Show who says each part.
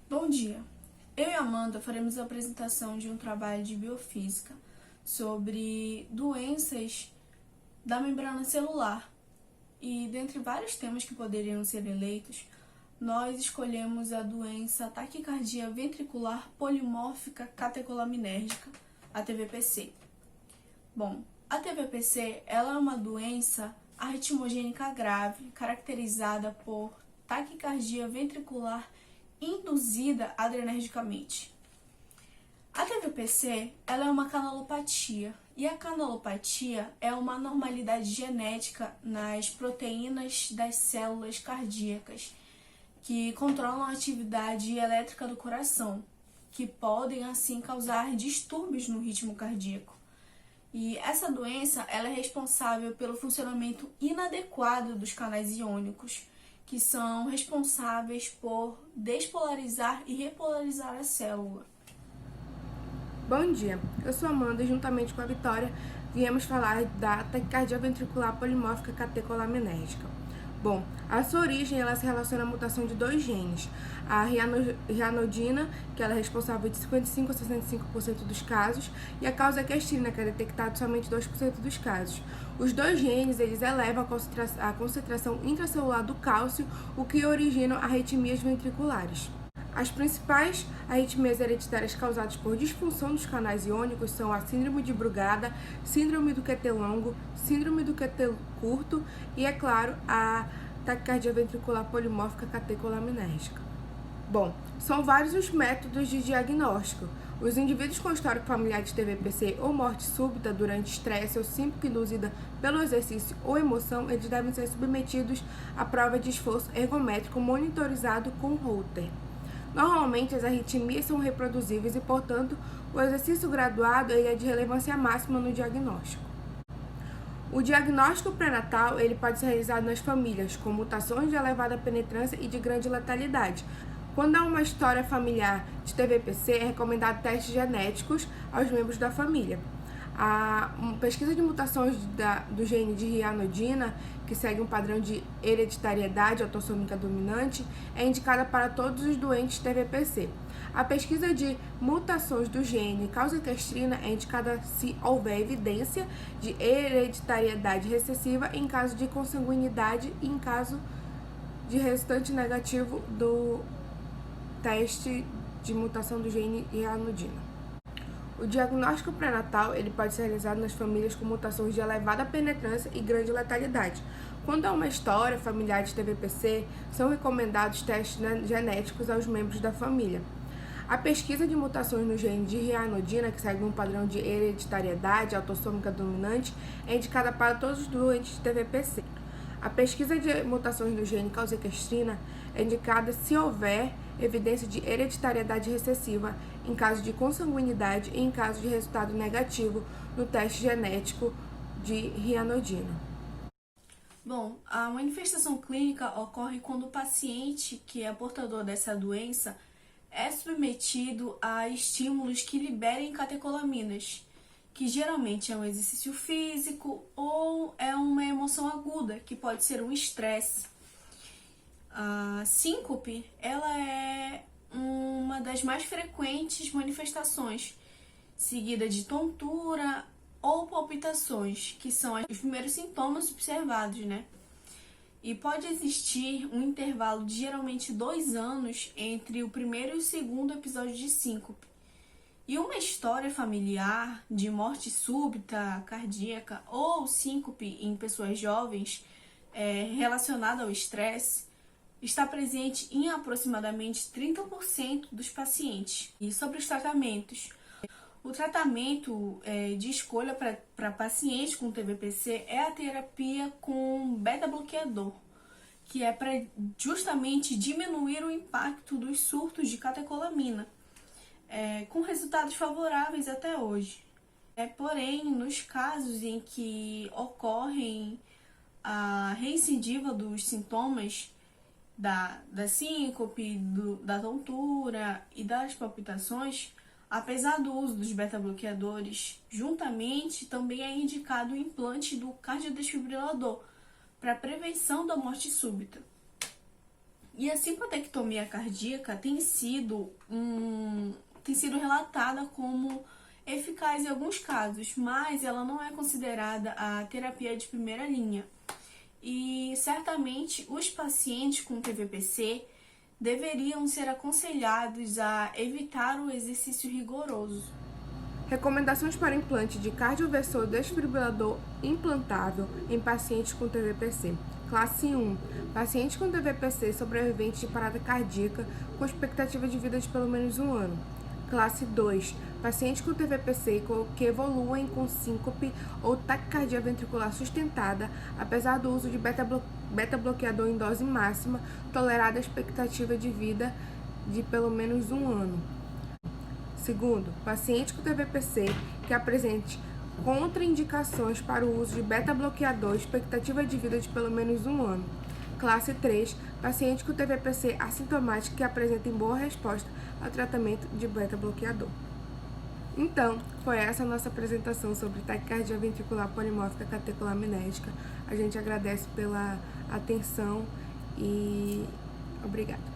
Speaker 1: Bom dia! Eu e Amanda faremos a apresentação de um trabalho de biofísica sobre doenças da membrana celular. E dentre vários temas que poderiam ser eleitos, nós escolhemos a doença taquicardia ventricular polimórfica catecolaminérgica, a TVPC. Bom, a TVPC ela é uma doença arritmogênica grave, caracterizada por taquicardia ventricular induzida adrenergicamente. A TVPC ela é uma canalopatia, e a canalopatia é uma anormalidade genética nas proteínas das células cardíacas que controlam a atividade elétrica do coração, que podem assim causar distúrbios no ritmo cardíaco. E essa doença ela é responsável pelo funcionamento inadequado dos canais iônicos, que são responsáveis por despolarizar e repolarizar a célula.
Speaker 2: Bom dia, eu sou Amanda e juntamente com a Vitória viemos falar da taquicardia ventricular polimórfica catecolaminérgica. Bom, a sua origem ela se relaciona à mutação de dois genes, a rianodina, que ela é responsável de 55 a 65% dos casos, e a causa-equestrina, que é detectada somente em 2% dos casos. Os dois genes eles elevam a concentração intracelular do cálcio, o que origina arritmias ventriculares. As principais arritmias hereditárias causadas por disfunção dos canais iônicos são a síndrome de Brugada, síndrome do QT longo, síndrome do QT curto e, é claro, a taquicardia ventricular polimórfica catecolaminérgica. Bom, são vários os métodos de diagnóstico. Os indivíduos com histórico familiar de TVPC ou morte súbita durante estresse ou síntoma induzida pelo exercício ou emoção, eles devem ser submetidos à prova de esforço ergométrico monitorizado com Holter. Normalmente, as arritmias são reproduzíveis e, portanto, o exercício graduado ele é de relevância máxima no diagnóstico. O diagnóstico pré-natal ele pode ser realizado nas famílias com mutações de elevada penetrância e de grande letalidade. Quando há uma história familiar de TVPC, é recomendado testes genéticos aos membros da família. A pesquisa de mutações do gene de rianodina, que segue um padrão de hereditariedade autossômica dominante, é indicada para todos os doentes TVPC. A pesquisa de mutações do gene causa-equestrina é indicada se houver evidência de hereditariedade recessiva em caso de consanguinidade e em caso de resultante negativo do teste de mutação do gene rianodina. O diagnóstico pré-natal ele pode ser realizado nas famílias com mutações de elevada penetrância e grande letalidade. Quando há uma história familiar de TVPC, são recomendados testes genéticos aos membros da família. A pesquisa de mutações no gene de rianodina, que segue um padrão de hereditariedade autossômica dominante, é indicada para todos os doentes de TVPC. A pesquisa de mutações no gene causa-equestrina é indicada se houver evidência de hereditariedade recessiva em caso de consanguinidade e em caso de resultado negativo no teste genético de rianodina.
Speaker 1: Bom, a manifestação clínica ocorre quando o paciente que é portador dessa doença é submetido a estímulos que liberem catecolaminas, que geralmente é um exercício físico ou é uma emoção aguda, que pode ser um estresse. A síncope, ela é uma das mais frequentes manifestações, seguida de tontura ou palpitações, que são os primeiros sintomas observados, né? E pode existir um intervalo de geralmente 2 anos entre o primeiro e o segundo episódio de síncope. E uma história familiar de morte súbita, cardíaca ou síncope em pessoas jovens relacionada ao estresse está presente em aproximadamente 30% dos pacientes. E sobre os tratamentos, o tratamento de escolha para pacientes com TVPC é a terapia com beta-bloqueador, que é para justamente diminuir o impacto dos surtos de catecolamina, com resultados favoráveis até hoje. Porém, nos casos em que ocorrem a reincidiva dos sintomas da síncope, da tontura e das palpitações, apesar do uso dos beta-bloqueadores, juntamente também é indicado o implante do cardiodesfibrilador para prevenção da morte súbita. E a simpatictomia cardíaca tem sido relatada como eficaz em alguns casos, mas ela não é considerada a terapia de primeira linha. E certamente os pacientes com TVPC deveriam ser aconselhados a evitar o exercício rigoroso.
Speaker 2: Recomendações para implante de cardioversor desfibrilador implantável em pacientes com TVPC. Classe 1. Pacientes com TVPC sobreviventes de parada cardíaca com expectativa de vida de pelo menos 1 ano. Classe 2. Pacientes com TVPC que evoluem com síncope ou taquicardia ventricular sustentada, apesar do uso de beta-bloqueador em dose máxima, tolerada a expectativa de vida de pelo menos 1 ano. Segundo, paciente com TVPC que apresente contraindicações para o uso de beta-bloqueador, expectativa de vida de pelo menos 1 ano. Classe 3, paciente com TVPC assintomático que apresentem boa resposta ao tratamento de beta-bloqueador. Então, foi essa a nossa apresentação sobre taquicardia ventricular polimórfica catecolaminética. A gente agradece pela atenção e obrigada.